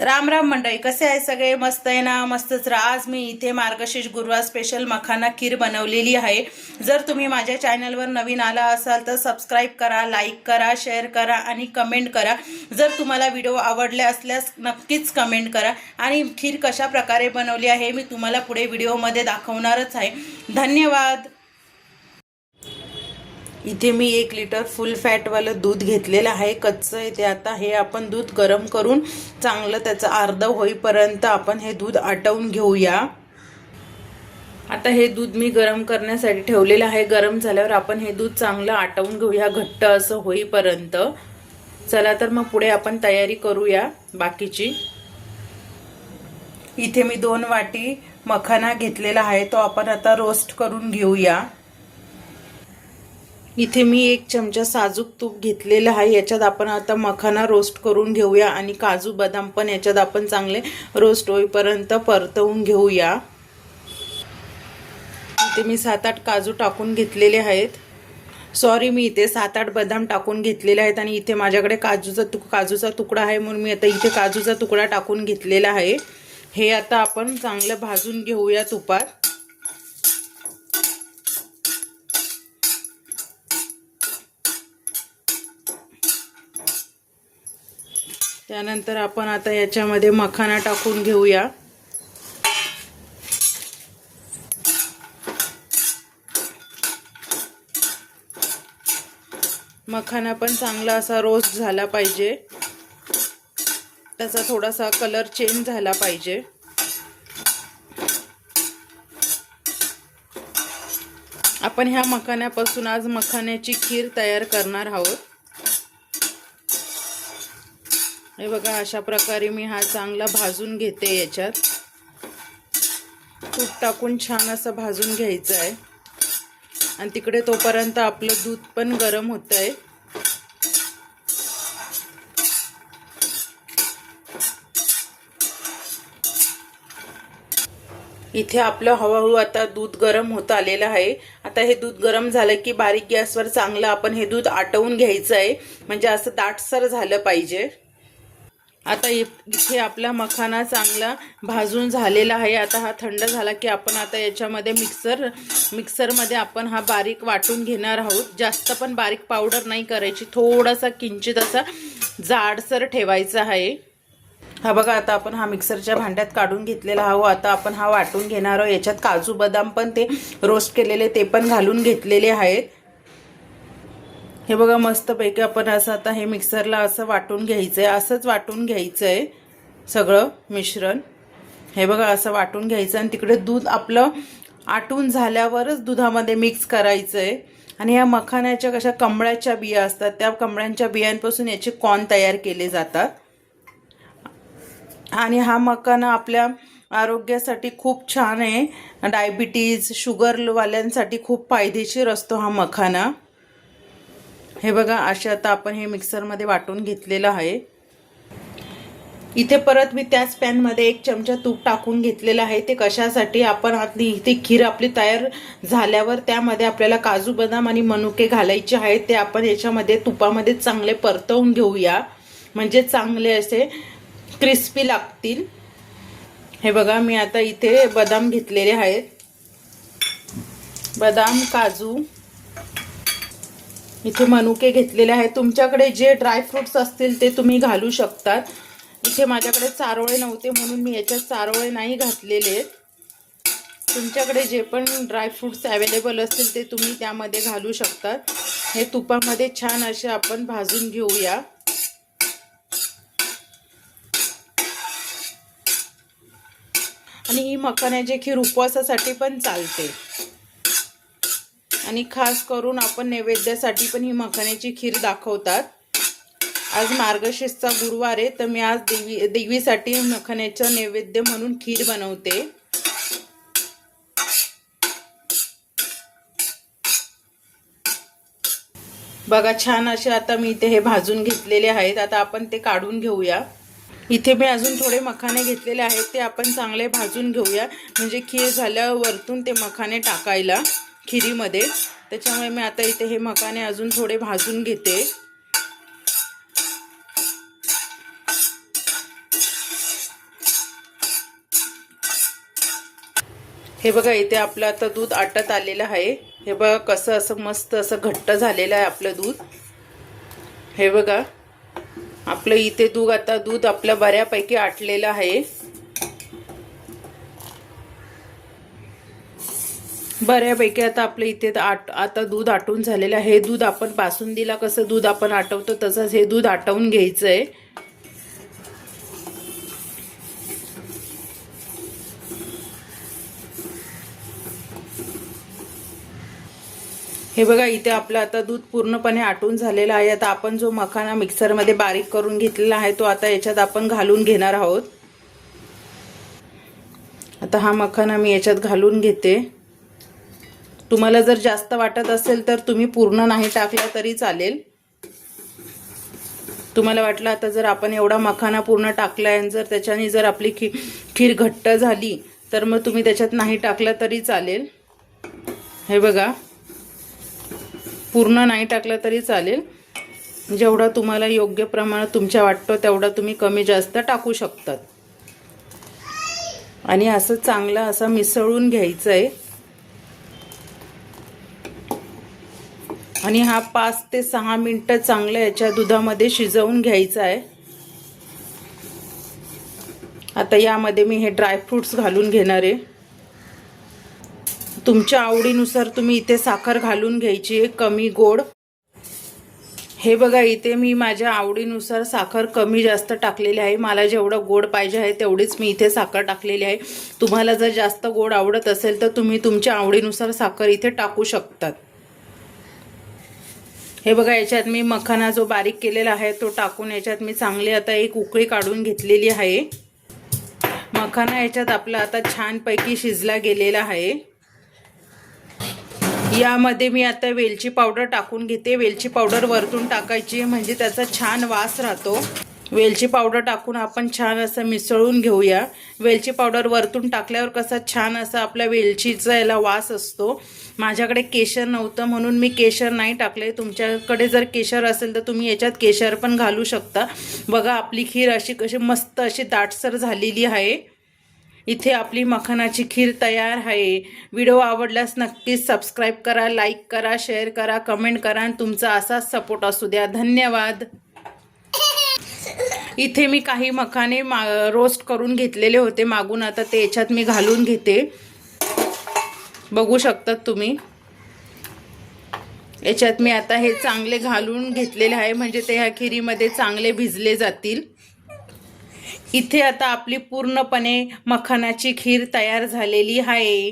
राम राम मंडळी, कसे आहे सगळे? मस्त आहे ना? मस्तच राहा. आज मी इथे मार्गशीर्ष गुरुवार स्पेशल मखाना खीर बनवलेली आहे. जर तुम्ही माझ्या चॅनलवर नवीन आला असाल तर सबस्क्राईब करा, लाईक करा, शेअर करा आणि कमेंट करा. जर तुम्हाला व्हिडिओ आवडले असल्यास नक्कीच कमेंट करा. आणि खीर कशा प्रकारे बनवली आहे मी तुम्हाला पुढे व्हिडिओमध्ये दाखवणारच आहे. धन्यवाद. इथे मी 1 लिटर फुल फॅटवालं दूध घेतलेलं आहे. कच्चं आहे ते. आता हे आपण दूध गरम करून चांगलं त्याचं अर्ध होईपर्यंत आपण हे दूध आटवून घेऊया. आता हे दूध मी गरम करण्यासाठी ठेवलेलं आहे. गरम झाल्यावर आपण हे दूध चांगलं आटवून घेऊया घट्ट असं होईपर्यंत. चला तर मग पुढे आपण तयारी करूया बाकीची. इथे मी 2 वाटी मखाना घेतलेला आहे. तो आपण आता रोस्ट करून घेऊया. इथे मी 1 चमचा साजूक तूप घेतलेलं आहे. याच्यात आपण आता मखाना रोस्ट करून घेऊया आणि काजू बदाम पण याच्यात आपण चांगले रोस्ट होईपर्यंत परतवून घेऊया. इथे मी 7-8 काजू टाकून घेतलेले आहेत. सॉरी, मी इथे 7-8 बदाम टाकून घेतलेले आहेत आणि इथे माझ्याकडे काजूचा तुकडा आहे म्हणून मी आता इथे काजूचा तुकडा टाकून घेतलेला आहे. हे आता आपण चांगलं भाजून घेऊया तुपात. त्यानंतर आपण आता याच्यामध्ये मखाना टाकून घेऊया. मखाना पण चांगला असा रोस्ट झाला पाहिजे. त्याचा थोडासा कलर चेंज झाला पाहिजे. आपण ह्या मखान्यापासून आज मखान्याची खीर तयार करणार आहोत. हे बघा, अशा प्रकारे मी हा चांगला भाजून घेते. याच्यात तूप टाकून छान असं भाजून घ्यायचं आहे. आणि तिकडे तोपर्यंत आपलं दूध पण गरम होत आहे. इथे आपलं हळूहळू आता दूध गरम होत आलेलं आहे. आता हे दूध गरम झालं की बारीक गॅसवर चांगलं आपण हे दूध आटवून घ्यायचं आहे. म्हणजे असं दाटसर झालं पाहिजे. आता इथे आपला मखाना चांगला भाजून झालेला आहे. आता हा थंड झाला की आपण आता याच्यामध्ये मिक्सरमध्ये आपण हा बारीक वाटून घेणार आहोत. जास्त पण बारीक पावडर नाही करायची, थोडासा किंचित असा जाडसर ठेवायचा आहे. हा बघा, आता आपण हा मिक्सरच्या भांड्यात काढून घेतलेला आहोत. आता आपण हा वाटून घेणार आहोत. याच्यात काजू बदाम पण ते रोस्ट केलेले ते पण घालून घेतलेले आहेत. हे बघा, मस्तपैकी आपण असं आता हे मिक्सरला असं वाटून घ्यायचं आहे. असंच वाटून घ्यायचं आहे सगळं मिश्रण. हे बघा, असं वाटून घ्यायचं आणि तिकडे दूध आपलं आटून झाल्यावरच दुधामध्ये मिक्स करायचं आहे. आणि या मखान्याच्या कशा कमळाच्या बिया असतात, त्या कमळांच्या बियांपासून याचे कॉर्न तयार केले जातात. आणि हा मखाना आपल्या आरोग्यासाठी खूप छान आहे. डायबिटीज, शुगरवाल्यांसाठी खूप फायदेशीर असतो हा मखाना. हे बघा, असे आता आपण हे मिक्सरमध्ये वाटून घेतलेलं आहे. इथे परत मी त्याच पॅनमध्ये 1 चमचा तूप टाकून घेतलेलं आहे. ते कशासाठी, आपण इथे खीर आपली तयार झाल्यावर त्यामध्ये आपल्याला काजू बदाम आणि मनुके घालायचे आहेत. ते आपण याच्यामध्ये तुपामध्ये चांगले परतवून घेऊया. म्हणजे चांगले असे क्रिस्पी लागतील. हे बघा, मी आता इथे बदाम घेतलेले आहेत. बदाम, काजू, इथे मनुके घेतलेले आहेत. तुमच्याकडे जे ड्रायफ्रुट्स असतील ते तुम्ही घालू शकतात. इथे माझ्याकडे चारोळे नव्हते म्हणून मी याच्यात चारोळे नाही घातलेले. तुमच्याकडे जे पण ड्रायफ्रुट्स अवेलेबल असतील ते तुम्ही त्यामध्ये घालू शकतात. हे तुपामध्ये छान असे आपण भाजून घेऊया. आणि ही मखान्याची खीर उपवासासाठी पण चालते. आणि खास करून आपण नैवेद्यासाठी पण ही मखान्याची खीर दाखवतात. आज मार्गशीर्षचा गुरुवार आहे तर मी आज देवीसाठी मखान्याचं नैवेद्य म्हणून खीर बनवते. बघा, छान असे आता मी इथे हे भाजून घेतलेले आहेत. आता आपण ते काढून घेऊया. इथे मी अजून थोडे मखाने घेतलेले आहेत. ते आपण चांगले भाजून घेऊया. म्हणजे खीर झाल्यावर वरतून ते मखाने टाकायला खिरीमध्ये. त्याच्यामुळे मी आता इथे हे मखाने अजून थोडे भाजून घेते. हे बघा इथे आपलं आता दूध आटत आलेलं आहे। हे बघा कसं असं मस्त असं घट्ट झालेलं आहे आपलं दूध। हे बघा आपलं इथे दूध आपलं बऱ्यापैकी आटलेलं आहे। बऱ्यापैकी आता आपलं इथे आता दूध आटून झालेलं आहे। हे दूध आपण बासुंदीला कसं दूध आपण आटवतो तसंच हे दूध आटवून घ्यायचं आहे। हे बघा इथे आपलं आता दूध पूर्णपणे आटून झालेलं आहे। आता आपण जो मखाना मिक्सरमध्ये बारीक करून घेतलेला आहे तो आता याच्यात आपण घालून घेणार आहोत। आता हा मखाना मी याच्यात घालून घेते। तुम्हाला जर जास्त वाटत असेल तर तुम्ही पूर्ण नाही टाकला तरी चालेल। तुम्हाला वाटलं आता जर आपण एवढा मखाना पूर्ण टाकलाय आणि जर त्याच्याने जर आपली खीर घट्ट झाली तर मग तुम्ही त्याच्यात नाही टाकला तरी चालेल। हे बघा पूर्ण नाही टाकला तरी चालेल, जेवढा तुम्हाला योग्य प्रमाणात तुमच्या वाटतं तेवढा तुम्ही कमी जास्त टाकू शकतात। आणि असं चांगलं असं मिसळून घ्यायचं आहे। आणि हा 5 ते 6 मिनिटं चांगलं याच्या दुधामध्ये शिजवून घ्यायचा आहे। आता यामध्ये मी हे ड्रायफ्रुट्स घालून घेणार आहे। तुमच्या आवडीनुसार तुम्ही इथे साखर घालून घ्यायची आहे, कमी गोड। हे बघा इथे मी माझ्या आवडीनुसार साखर कमी जास्त टाकलेली आहे। मला जेवढं गोड पाहिजे आहे तेवढीच मी इथे साखर टाकलेली आहे। तुम्हाला जर जास्त गोड आवडत असेल तर तुम्ही तुमच्या आवडीनुसार साखर इथे टाकू शकतात। हे बघा याच्यात मी मखाना जो बारीक केलेला आहे तो टाकून याच्यात मी चांगली आता एक उकळी काढून घेतलेली आहे। मखाना याच्यात आपला आता छानपैकी शिजला गेलेला आहे। यामध्ये मी आता वेलची पावडर टाकून घेते। वेलची पावडर वरतून टाकायची म्हणजे त्याचा छान वास राहतो। वेलची पावडर टाकून आपण छान असं मिसळून घेऊया। वेलची पावडर वरतून टाकल्यावर कसा छान असा आपल्या वेलचीचा याला वास असतो। माझ्याकडे केशर नव्हतं म्हणून मी केशर नाही टाकले। तुमच्याकडे जर केशर असेल तर तुम्ही याच्यात केशर पण घालू शकता। बघा आपली खीर अशी कशी मस्त अशी दाटसर झालेली आहे। इथे आपली मखानाची खीर तयार आहे। व्हिडिओ आवडल्यास नक्कीच सबस्क्राईब करा, लाईक करा, शेअर करा, कमेंट करा आणि तुमचा असाच सपोर्ट असू द्या। धन्यवाद। इथे मी काही मखाने रोस्ट करून घेतलेले होते मागून, आता ते याच्यात मी घालून घेते। बघू शकतात तुम्ही याच्यात मी आता हे चांगले घालून घेतलेले आहे म्हणजे ते ह्या खिरीमध्ये चांगले भिजले जातील। इथे आता आपली पूर्णपणे मखानाची खीर तयार झालेली आहे।